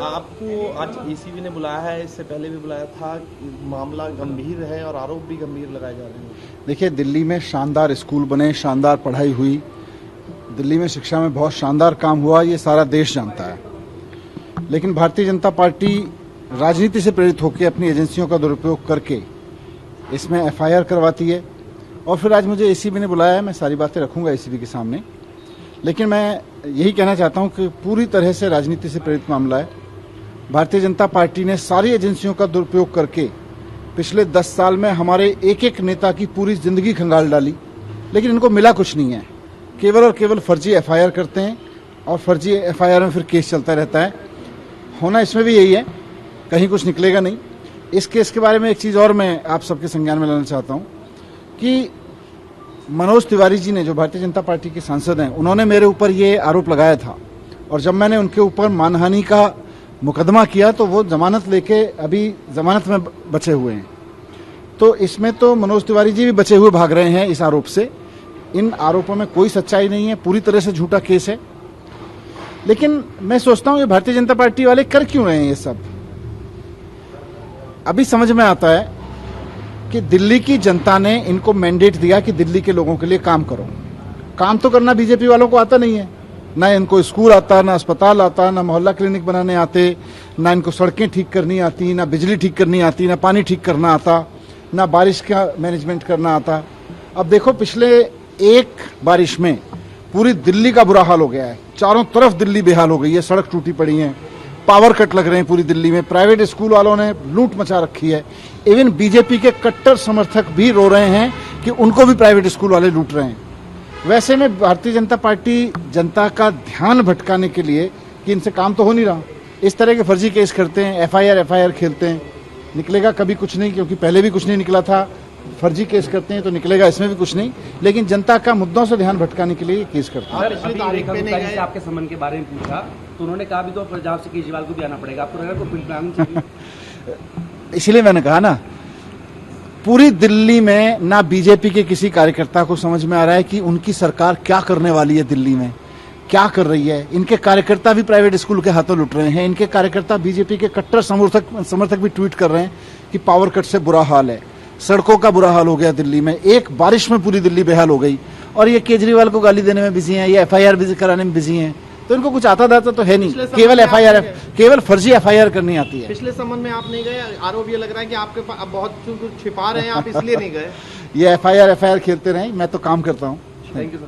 आपको आज एसीबी ने बुलाया है, इससे पहले भी बुलाया था। मामला गंभीर है और आरोप भी गंभीर लगाए जा रहे हैं। देखिए, दिल्ली में शानदार स्कूल बने, शानदार पढ़ाई हुई, दिल्ली में शिक्षा में बहुत शानदार काम हुआ, ये सारा देश जानता है। लेकिन भारतीय जनता पार्टी राजनीति से प्रेरित होकर अपनी एजेंसियों का दुरुपयोग करके इसमें एफआईआर करवाती है। और फिर आज मुझे एसीबी ने बुलाया है, मैं सारी बातें रखूंगा एसीबी के सामने। लेकिन मैं यही कहना चाहता हूं कि पूरी तरह से राजनीति से प्रेरित मामला है। भारतीय जनता पार्टी ने सारी एजेंसियों का दुरुपयोग करके पिछले 10 साल में हमारे एक एक नेता की पूरी जिंदगी खंगाल डाली, लेकिन इनको मिला कुछ नहीं है। केवल और केवल फर्जी एफआईआर करते हैं और फर्जी एफआईआर में फिर केस चलता रहता है। होना इसमें भी यही है, कहीं कुछ निकलेगा नहीं। इस केस के बारे में एक चीज और मैं आप सबके संज्ञान में लाना चाहता हूं कि मनोज तिवारी जी ने, जो भारतीय जनता पार्टी के सांसद हैं, उन्होंने मेरे ऊपर ये आरोप लगाया था। और जब मैंने उनके ऊपर मानहानि का मुकदमा किया तो वो जमानत लेके अभी जमानत में बचे हुए हैं। तो इसमें तो मनोज तिवारी जी भी बचे हुए भाग रहे हैं इस आरोप से। इन आरोपों में कोई सच्चाई नहीं है, पूरी तरह से झूठा केस है। लेकिन मैं सोचता हूं ये भारतीय जनता पार्टी वाले कर क्यों रहे हैं ये सब। अभी समझ में आता है कि दिल्ली की जनता ने इनको मैंडेट दिया कि दिल्ली के लोगों के लिए काम करो। काम तो करना बीजेपी वालों को आता नहीं है। ना इनको स्कूल आता, ना अस्पताल आता, ना मोहल्ला क्लिनिक बनाने आते, ना इनको सड़कें ठीक करनी आती, ना बिजली ठीक करनी आती, ना पानी ठीक करना आता, ना बारिश का मैनेजमेंट करना आता। अब देखो, पिछले एक बारिश में पूरी दिल्ली का बुरा हाल हो गया है। चारों तरफ दिल्ली बेहाल हो गई है, सड़क टूटी पड़ी है, पावर कट लग रहे हैं पूरी दिल्ली में, प्राइवेट स्कूल वालों ने लूट मचा रखी है। इवन बीजेपी के कट्टर समर्थक भी रो रहे हैं कि उनको भी प्राइवेट स्कूल वाले लूट रहे हैं। वैसे में भारतीय जनता पार्टी जनता का ध्यान भटकाने के लिए कि इनसे काम तो हो नहीं रहा, इस तरह के फर्जी केस करते हैं, एफआईआर खेलते हैं। निकलेगा कभी कुछ नहीं, क्योंकि पहले भी कुछ नहीं निकला था। फर्जी केस करते हैं तो निकलेगा इसमें भी कुछ नहीं। लेकिन जनता का मुद्दों से ध्यान भटकाने के लिए केस करते हैं। से आपके संबंध के बारे में पूछा तो उन्होंने कहा भी तो पंजाब से केजरीवाल को भी आना पड़ेगा, आपको लगा कोई प्लान चाहिए? इसलिए मैंने कहा ना, पूरी दिल्ली में ना बीजेपी के किसी कार्यकर्ता को समझ में आ रहा है कि उनकी सरकार क्या करने वाली है, दिल्ली में क्या कर रही है। इनके कार्यकर्ता भी प्राइवेट स्कूल के हाथों लुट रहे हैं। इनके कार्यकर्ता बीजेपी के कट्टर समर्थक भी ट्वीट कर रहे हैं कि पावर कट से बुरा हाल है, सड़कों का बुरा हाल हो गया दिल्ली में, एक बारिश में पूरी दिल्ली बेहाल हो गई। और ये केजरीवाल को गाली देने में बिजी हैं, ये एफआईआर कराने में बिजी हैं। तो इनको कुछ आता दाता तो है नहीं, केवल एफआईआर, केवल फर्जी एफआईआर करनी आती है। पिछले संबंध में आप नहीं गए, आरोप ये लग रहा है कि आपके पास बहुत कुछ छिपा रहे हैं, आप इसलिए नहीं गए। ये एफआईआर खेलते रहे, मैं तो काम करता हूँ। Thank you sir.